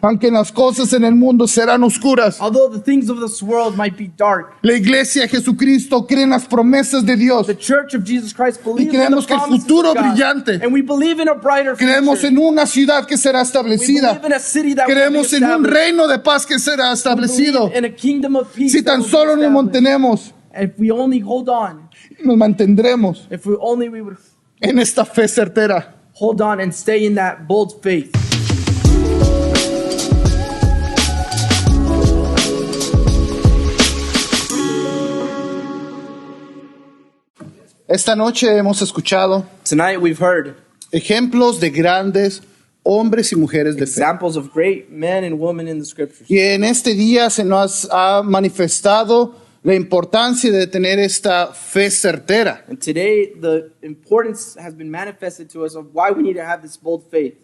Aunque las cosas en el mundo serán oscuras, Although the things of this world might be dark, la iglesia de Jesucristo cree en las promesas de Dios. the Church of Jesus Christ believes in the creemos que el promises futuro of God. brillante. And we believe in a brighter Creemos future. en una ciudad que será We establecida. believe in a city that will be Creemos en un established. reino de paz que será We establecido. believe in a kingdom of peace Si that tan will be solo nos established. mantenemos, If we only hold on, nos mantendremos if we only we would en esta fe certera. hold on and stay in that bold faith. Esta noche hemos escuchado Tonight we've heard ejemplos de grandes hombres y mujeres de fe. examples of great men and women in the scriptures. Y en este día se nos ha manifestado la importancia de tener esta fe certera. And today the importance has been manifested to us of why we need to have this bold faith.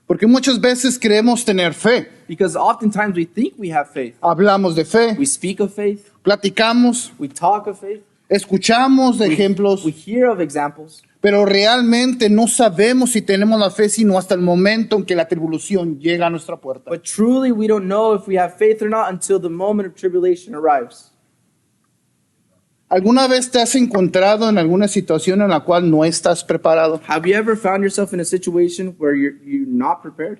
Porque muchas veces creemos tener fe. Because oftentimes we think we have faith. Hablamos de fe, We speak of faith, platicamos, we talk of faith, escuchamos de ejemplos, we hear of examples, pero realmente no sabemos si tenemos la fe sino hasta el momento en que la tribulación llega a nuestra puerta. but truly we don't know if we have faith or not until the moment of tribulation arrives. ¿Alguna vez te has encontrado en alguna situación en la cual no estás preparado? Have you ever found yourself in a situation where you're not prepared?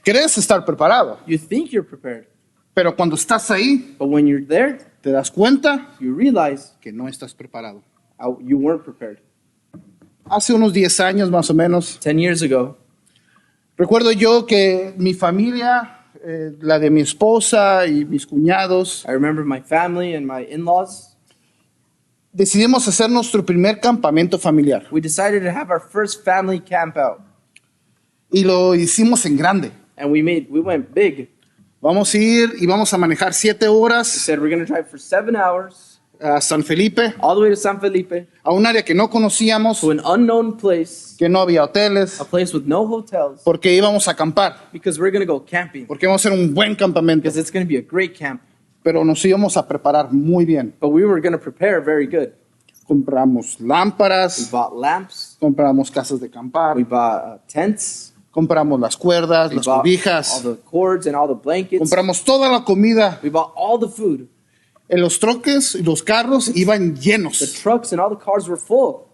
Crees estar preparado, You think you're prepared, pero cuando estás ahí but when you're there, te das cuenta you realize que no estás preparado. you weren't prepared. Hace unos 10 años más o menos, 10 years ago, recuerdo yo que mi familia, la de mi esposa y mis cuñados, I remember my family and my in-laws, decidimos hacer nuestro primer campamento familiar. we decided to have our first family camp out. Y lo hicimos en grande. And we went big. Vamos a ir y vamos a manejar 7 We horas said we're going to drive for 7 hours a San Felipe, all the way to San Felipe, a un área que no conocíamos, to an unknown place, que no había hoteles, a place with no hotels, porque íbamos a acampar, because we're going to go camping, porque íbamos a hacer un buen campamento, because it's going to be a great camp. pero nos íbamos a preparar muy bien. But we were going to prepare very good. Compramos We lámparas, bought lamps, compramos casas de acampar, we bought tents, compramos las cuerdas, we las bought all cobijas, the cords and all the blankets, compramos toda la comida. we bought all the food. En los troques y los carros iban The llenos. trucks and all the cars were full.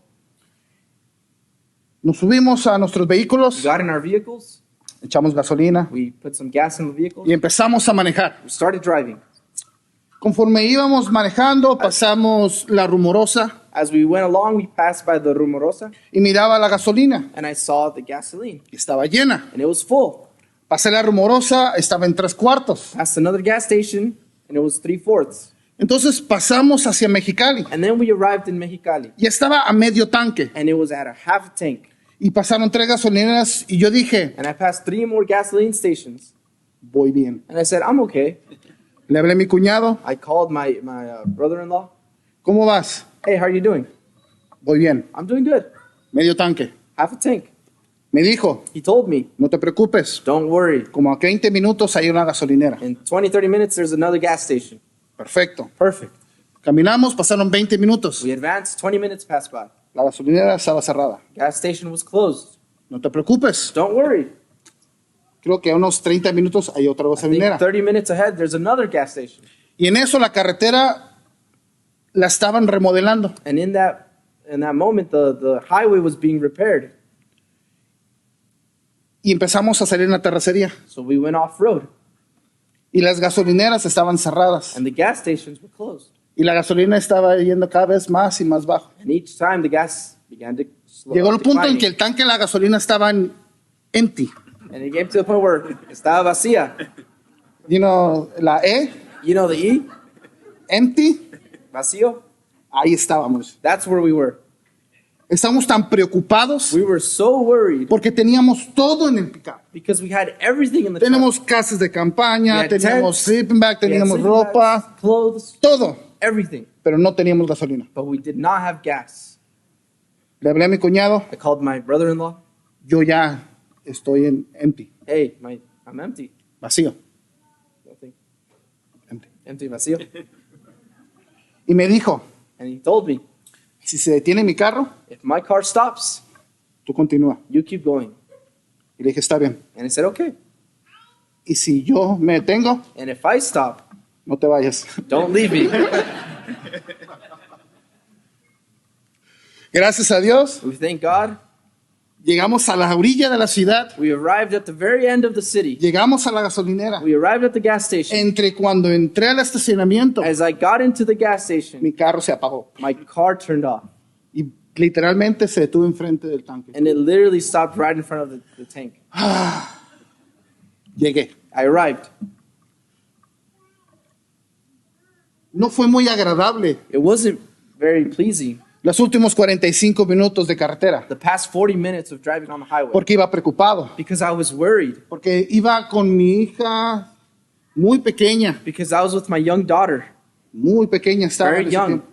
Nos subimos a nuestros We vehículos, got in our vehicles, echamos gasolina we put some gas in the vehicles, y empezamos a manejar. we started driving. Conforme íbamos manejando, pasamos la Rumorosa As we went along, we passed by the Rumorosa, y miraba la gasolina. and I saw the gasoline, Estaba llena. and it was full. Pasé la Rumorosa, estaba en 3/4. Passed another gas station, and it was 3/4. Entonces pasamos hacia Mexicali And then we arrived in Mexicali, y estaba a medio tanque. and it was at a half tank. Y pasaron 3 gasolineras y yo dije, And I passed 3 more gasoline stations, voy bien. and I said, I'm okay. Le hablé a mi cuñado, I called my brother-in-law. ¿cómo vas? Hey, how are you doing? Voy bien. I'm doing good. Medio tanque. Half a tank. Me dijo, He told me, no te preocupes. don't worry. Como a 20 minutos hay una gasolinera. In 20, 30 minutes, there's another gas station. Perfecto. Perfect. Caminamos, pasaron 20 minutos. We advanced, 20 minutes passed by. La gasolinera estaba cerrada. Gas station was closed. No te preocupes. Don't worry. Creo que a unos 30 minutos hay otra I think gasolinera. 30 minutes ahead, there's another gas station. Y en eso la carretera la estaban remodelando. And in that moment, the highway was being repaired. Y empezamos a salir en la terracería. So we went off-road, Y las gasolineras estaban cerradas. and the gas stations were closed. Y la gasolina estaba yendo cada vez más y más bajo. And each time, the gas began to slow Llegó el punto en declining. que el tanque de la gasolina estaba empty. And it came to the point where estaba vacía. You know, la E, You know the E? empty, Vacío? ahí estábamos. That's where we were. Estamos tan preocupados We were so worried porque teníamos todo en el pickup. because we had everything in the truck. Tenemos casas de campaña, We had teníamos tents, sleeping bag, We had teníamos sleeping ropa, bags, clothes, todo, everything. pero no teníamos gasolina. But we did not have gas. Le hablé a mi cuñado, I called my brother-in-law. yo ya estoy en empty, Hey, I'm empty. vacío. Nothing. Empty. Empty, vacío. Y me dijo, And he told me, si se detiene mi carro, if my car stops, tú continúa. you keep going. Y le dije, está bien. And I said, okay. Y si yo me detengo, And if I stop, no te vayas. don't leave me. Gracias a Dios, We thank God. llegamos a la orilla de la ciudad, We arrived at the very end of the city. llegamos a la gasolinera. We arrived at the gas station. Entre cuando entré al estacionamiento, As I got into the gas station, mi carro se apagó my car turned off. y literalmente se detuvo enfrente del tanque. And it literally stopped right in front of the tank. Llegué. I arrived. No fue muy agradable It wasn't very pleasing. los últimos 45 minutos de carretera, The past 40 minutes of driving on the highway. porque iba preocupado, Because I was worried. porque iba con mi hija muy pequeña, Because I was with my young daughter. muy pequeña estaba. Very en ese young. tiempo.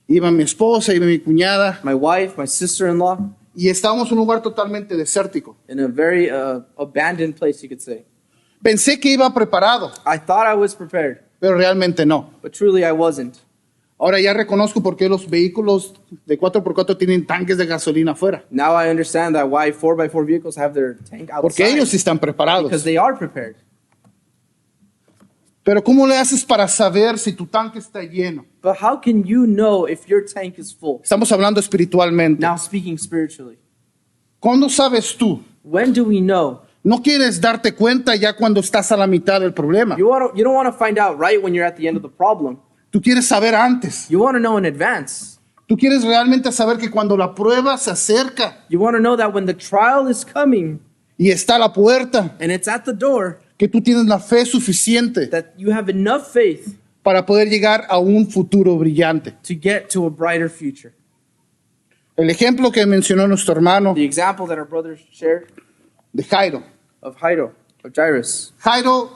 Iba mi esposa, iba mi cuñada, My wife, my sister-in-law. y estábamos en un lugar totalmente desértico. In a very abandoned place, you could say. Pensé que iba preparado, I thought I was prepared. pero realmente no. But truly I wasn't. Ahora ya reconozco por qué los vehículos de 4x4 tienen tanques de gasolina afuera, Now I understand that why 4x4 vehicles have their tank porque outside. ellos sí están preparados. Because they are prepared. Pero ¿cómo le haces para saber si tu tanque está lleno? But how can you know if your tank is full? Estamos hablando espiritualmente. Now speaking spiritually. ¿Cuándo sabes tú? When do we know? No quieres darte cuenta ya cuando estás a la mitad del problema. You don't want to find out right when you're at the end of the problem. Tú quieres saber antes. You want to know in advance. Tú quieres realmente saber que cuando la prueba se acerca You want to know that when the trial is coming y está a la puerta, and it's at the door, que tú tienes la fe suficiente that you have enough faith para poder llegar a un futuro brillante. to get to a brighter future. El ejemplo que mencionó nuestro hermano The example that our brother shared de Jairo. of Jairus. Jairo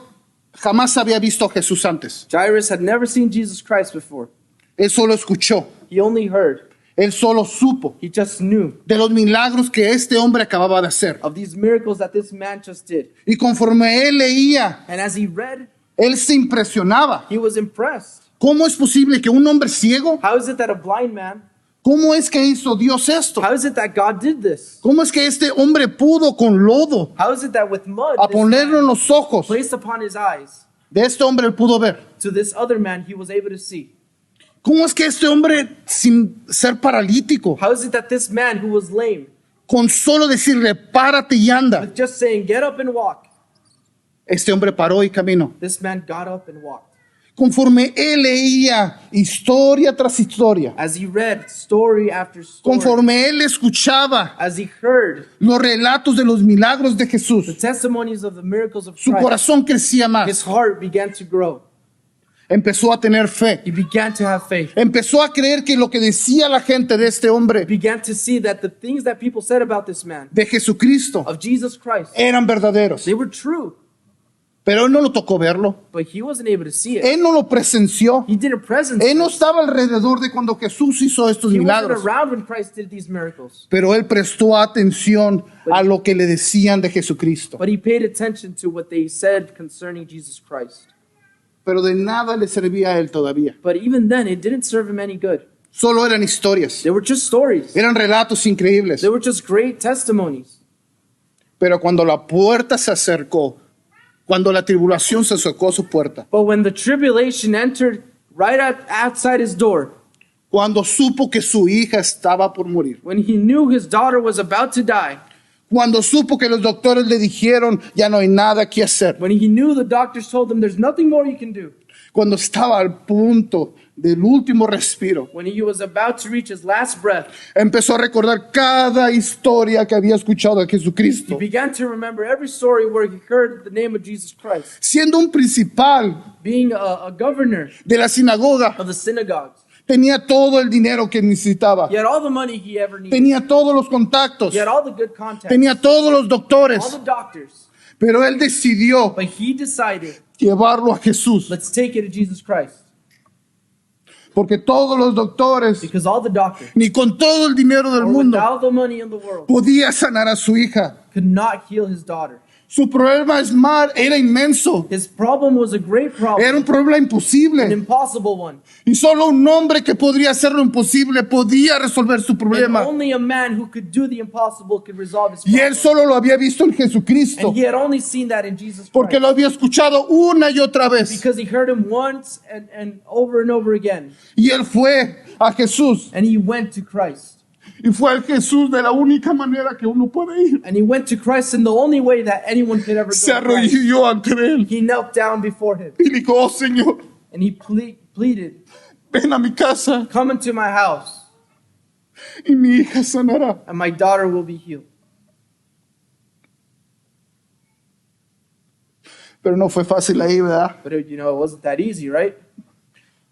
jamás había visto a Jesús antes. Jairus had never seen Jesus Christ before. Él solo escuchó, He only heard. él solo supo He just knew de los milagros que este hombre acababa de hacer. of these miracles that this man just did. Y conforme él leía, And as he read, él se impresionaba. he was impressed. ¿Cómo es posible que un hombre ciego, How is it that a blind man, cómo es que hizo Dios esto? how is it that God did this? ¿Cómo es que este hombre pudo con lodo How is it that with mud a this ponerlo en man los ojos placed upon his eyes, de este hombre él pudo ver? to this other man he was able to see? ¿Cómo es que este hombre sin ser paralítico, How is it that this man who was lame, con solo decirle párate y anda, with just saying, get up and walk, este hombre paró y caminó? this man got up and walked? Conforme él leía historia tras historia, As he read story after story, conforme él escuchaba as he heard los relatos de los milagros de the Jesús, testimonies of the miracles of su Christ, corazón crecía his más, heart began to grow. empezó a tener fe, He began to have faith. empezó a creer que lo que decía la gente de este hombre, He began to see that the things that people said about this man, de Jesucristo, of Jesus Christ, eran verdaderos. they were true. Pero él no lo tocó verlo, But he wasn't able to see it. él no lo presenció, He didn't presence él no it. estaba alrededor de cuando Jesús hizo estos He wasn't milagros, around when Christ did these miracles. pero él prestó atención a lo que le decían de Jesucristo. But he paid attention to what they said concerning Jesus Christ. Pero de nada le servía a él todavía. But even then, it didn't serve him any good. Solo eran historias, They were just stories. eran relatos increíbles. They were just great testimonies. Pero cuando la puerta se acercó, cuando la tribulación se acercó a su puerta, But when the tribulation entered right outside his door, cuando supo que su hija estaba por morir, when he knew his daughter was about to die, cuando supo que los doctores le dijeron ya no hay nada que hacer, when he knew the doctors told him there's nothing more you can do, cuando estaba al punto del último respiro, when he was about to reach his last breath, empezó a recordar cada historia que había escuchado de he Jesucristo. began to remember every story where he heard the name of Jesus Christ. Siendo un principal Being a governor de la sinagoga, of the synagogues, tenía todo el dinero que necesitaba, he had all the money he ever needed. tenía todos los contactos, He had all the good contacts, tenía todos los all doctores, the doctors. pero él decidió But he decided, llevarlo a Jesús, let's take it to Jesus Christ. porque todos los doctores, Because all the doctors, ni con todo el dinero del or mundo, without the money in the world, podía sanar a su hija. could not heal his daughter. Su problema era inmenso. His problem was a great Era problem, un problema an imposible. impossible one. Y solo un hombre que podría hacer lo imposible podía resolver su And problema. only a man who could do the impossible could resolve his Y él problem. solo lo había visto en Jesucristo. And he had only seen that in Jesus Porque Christ. lo había escuchado una y otra vez. Because he heard him once and over again. Y él fue a Jesús. And he went to Christ. Y fue al Jesús de la única manera que uno puede ir. And he went to Christ in the only way that anyone could ever Se go to Christ. arrodilló ante él. He knelt down before him. Y dijo, oh Señor, And he pleaded, ven a mi casa come into my house y mi hija sanará. and my daughter will be healed. Pero no fue fácil ahí, ¿verdad? But it wasn't that easy, right?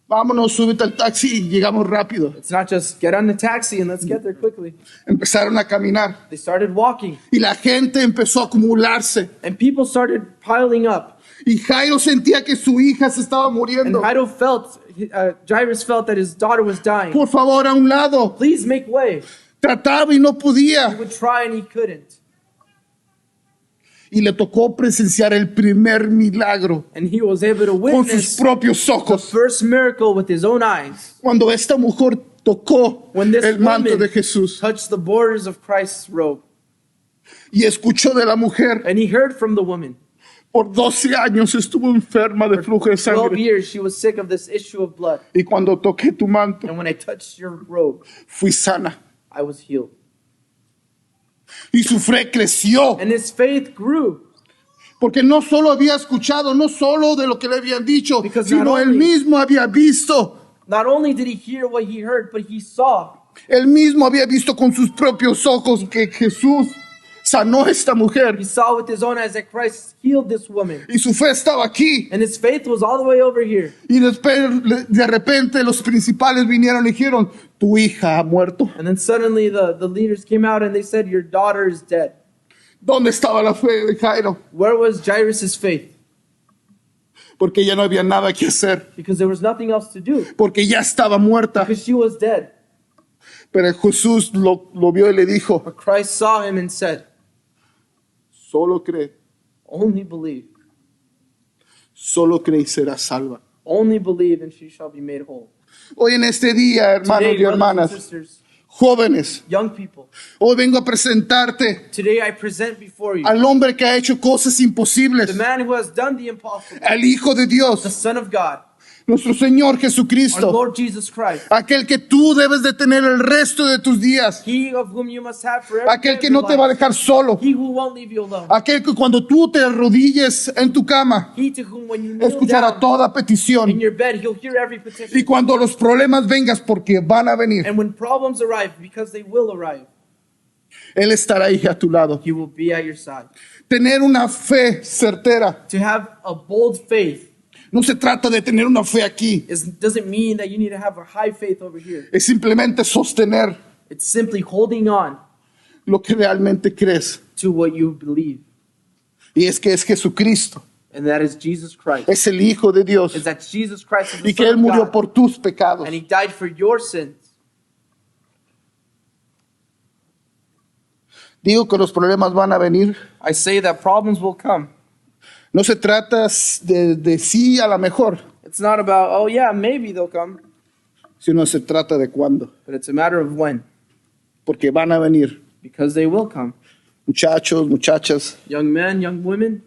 Vámonos, súbete al taxi y llegamos rápido. It's not just get on the taxi and let's get there quickly. Empezaron a caminar. They started walking Y la gente empezó a acumularse. and people started piling up. Y Jairo sentía que su hija se estaba And muriendo. Jairus felt that his daughter was dying. Por favor, a un lado. Please make way. Trataba y no He podía. would try and he couldn't. Y le tocó presenciar el primer milagro And he was able to con sus witness propios the ojos. first miracle with his own eyes. Cuando esta mujer tocó When this el manto woman de Jesús touched the borders of Christ's robe. y escuchó de la mujer. And he heard from the woman. Por 12 años estuvo enferma de flujo de 12 sangre. years she was sick of this issue of blood. Y cuando toqué tu manto, And when I touched your robe, fui sana. I was healed. Y su fe creció. And his faith grew. Porque no solo había escuchado, no solo de lo que le habían dicho, Because sino not él only- mismo había visto. Not only did he hear what he heard, but he saw. Él mismo había visto con sus propios ojos que Jesús sanó a esta mujer. He saw with his own eyes that Christ healed this woman. Y su fe estaba aquí. And his faith was all the way over here. Y después, de repente, los principales vinieron y dijeron, tu hija ha muerto. And then suddenly the leaders came out and they said, your daughter is dead. ¿Dónde estaba la fe de Jairo? Where was Jairus' faith? Porque ya no había nada que hacer. Because there was nothing else to do. Porque ya estaba muerta. Because she was dead. Pero Jesús lo vio y le dijo, But Christ saw him and said, solo cree, only believe. solo cree y serás salva. Only believe and she shall be made whole. Hoy en este día, hermanos Today, y brothers and hermanas, sisters, jóvenes, young people, hoy vengo a presentarte today I present before you al hombre que ha hecho cosas imposibles, the man who has done the impossible, al Hijo de the Dios, Son of God, nuestro Señor our Jesucristo, Lord Jesus Christ, aquel que tú debes de tener el resto de tus días, he of whom you must have for every day aquel of que your no te va a life, dejar solo, he who won't leave you alone, aquel que cuando tú te arrodilles en tu cama, he to whom when you kneel escuchará down toda in petición, your bed, he'll hear every y petition. cuando los problemas vengas, porque van a venir, And when problems arrive, because they will arrive, Él estará ahí a tu lado. he will be at your side. Tener una fe certera. To have a bold faith No se trata de tener una fe aquí. doesn't mean that you need to have a high faith over here. Es simplemente sostener It's simply holding on lo que realmente crees. to what you believe. Y es que es Jesucristo. And that is Jesus Christ. Es el Hijo de Dios. Is that Jesus Christ is the Y que Son Él of murió God. por tus pecados. And he died for your sins. Digo que los problemas van a venir. I say that problems will come. No se trata de sí a la mejor, It's not about, oh yeah, maybe they'll come. sino se trata de cuándo. But it's a matter of when. Porque van a venir. Because they will come. Muchachos, muchachas, Young men, young women,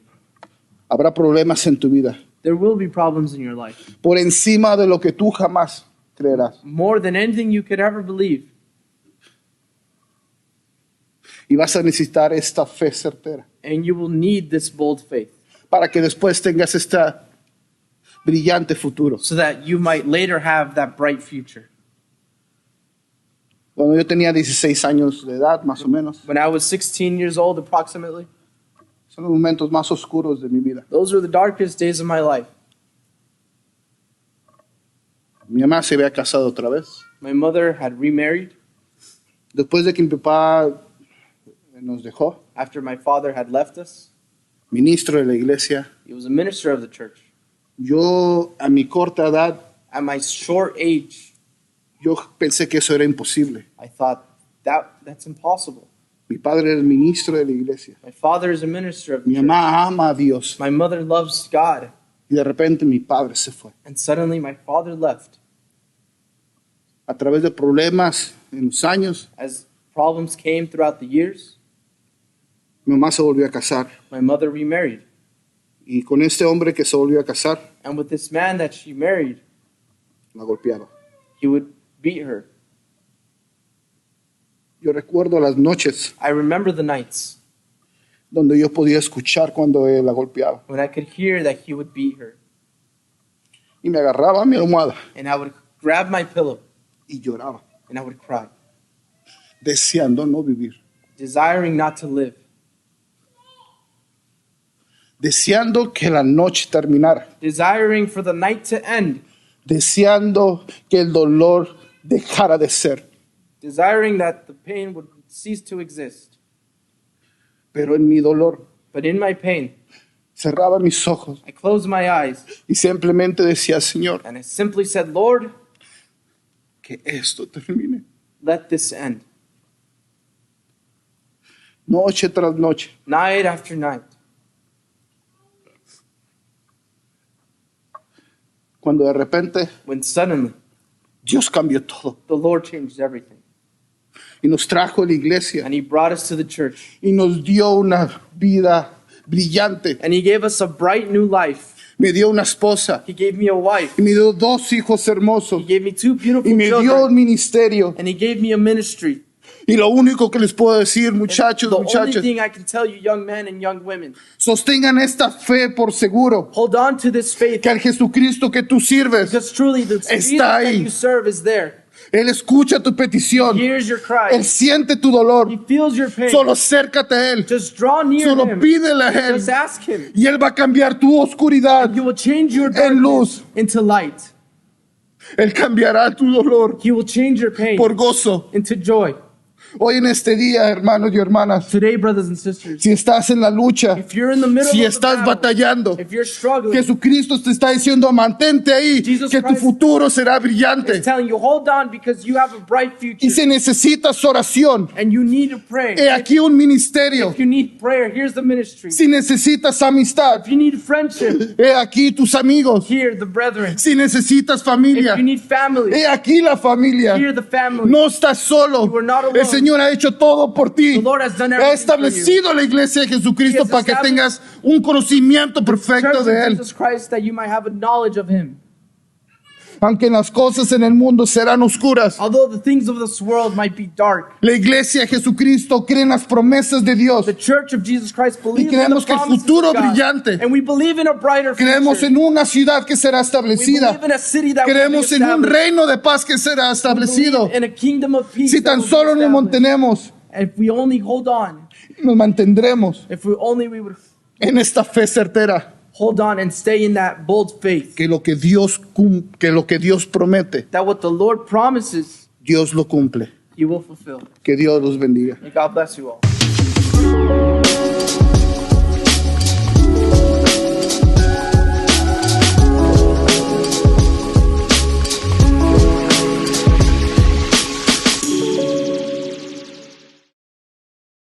habrá problemas en tu vida. there will be problems in your life. Por encima de lo que tú jamás creerás. More than anything you could ever believe. Y vas a necesitar esta fe certera. And you will need this bold faith. Para que después tengas este brillante futuro. So that you might later have that bright future. Cuando yo tenía 16 años de edad, más o menos, When I was 16 years old approximately, son los momentos más oscuros de mi vida. those were the darkest days of my life. Mi mamá se había casado otra vez. My mother had remarried Después de que mi papá nos dejó, after my father had left us. ministro de la iglesia, He was a minister of the church. yo a mi corta edad, At my short age, yo pensé que eso era imposible. I thought that's impossible. Mi padre era el ministro de la iglesia. My father is a minister of the Mi church. mamá ama a Dios. My mother loves God. Y de repente mi padre se fue. And suddenly my father left. A través de problemas en los años, As problems came throughout the years, mi mamá se volvió a casar. my mother remarried. Y con este hombre que se volvió a casar, And with this man that she married, la golpeaba. he would beat her. Yo recuerdo las noches I remember the nights donde yo podía escuchar cuando él la golpeaba. when I could hear that he would beat her. Y me agarraba a mi almohada And I would grab my pillow y lloraba, and I would cry, deseando no vivir. desiring not to live, Deseando que la noche terminara. desiring for the night to end, Deseando que el dolor dejara de ser. desiring that the pain would cease to exist. Pero en mi dolor But in my pain, cerraba mis ojos I closed my eyes y simplemente decía, Señor, and I simply said, Lord, que esto termine. let this end. Noche tras noche. Night after night. Cuando de repente When suddenly Dios cambió todo the Lord changed everything. y nos trajo a la iglesia And he brought us to the church. y nos dio una vida brillante. And he gave us a bright new life. Me dio una esposa He gave me a wife. y me dio 2 hijos He hermosos gave me 2 beautiful y me dio un children. ministerio. And he gave me a ministry. Y lo único que les puedo decir, And muchachos, the only muchachas, thing I can tell you, young men and young women, sostengan esta fe por seguro hold on to this faith, que al Jesucristo que tú sirves, because truly the Jesus está that ahí. you serve is there. Él escucha tu petición, He hears your cry. Él siente tu dolor. He feels your pain. Solo acércate a Él, Just draw near solo him. pídele a Él Just ask him. y Él va a cambiar tu oscuridad. You will change your En luz. darkness into light. Él cambiará tu dolor He will change your pain por gozo. into joy. Hoy en este día, hermanos y hermanas, Today, brothers and sisters, si estás en la lucha, if you're in the middle si of the estás battle, batallando, if you're struggling, Jesucristo te está diciendo, mantente ahí, Jesus que tu Christ futuro será brillante. He's telling you, hold on because you have a bright future. Y si necesitas oración, And you need to pray. he aquí un ministerio. If you need prayer, here's the ministry. Si necesitas amistad, If you need friendship, he aquí tus amigos. here the brethren. Si necesitas familia, If you need family, he aquí la familia. here the family. No estás solo. You are not alone. El Señor ha hecho todo por ti. The Lord has done Ha everything establecido la iglesia de Jesucristo He has para que established tengas un conocimiento perfecto Church de of Él. Jesus Christ, that you might have a knowledge of Him. Aunque las cosas en el mundo serán oscuras, Although the things of this world might be dark, la iglesia de Jesucristo cree en las promesas de Dios. the Church of Jesus Christ believes in the creemos que el promises futuro of God. brillante. And we believe in a brighter Creemos future. en una ciudad que será We establecida. believe in a city that will be Creemos en un established. reino de paz que será We establecido. believe in a kingdom of peace Si that tan will be solo nos established. mantenemos, And if we only hold on, nos mantendremos if we only we would en esta fe certera hold on and stay in that bold faith, que lo que Dios promete, that what the Lord promises, Dios lo cumple. He will fulfill. Que Dios los bendiga. May God bless you all.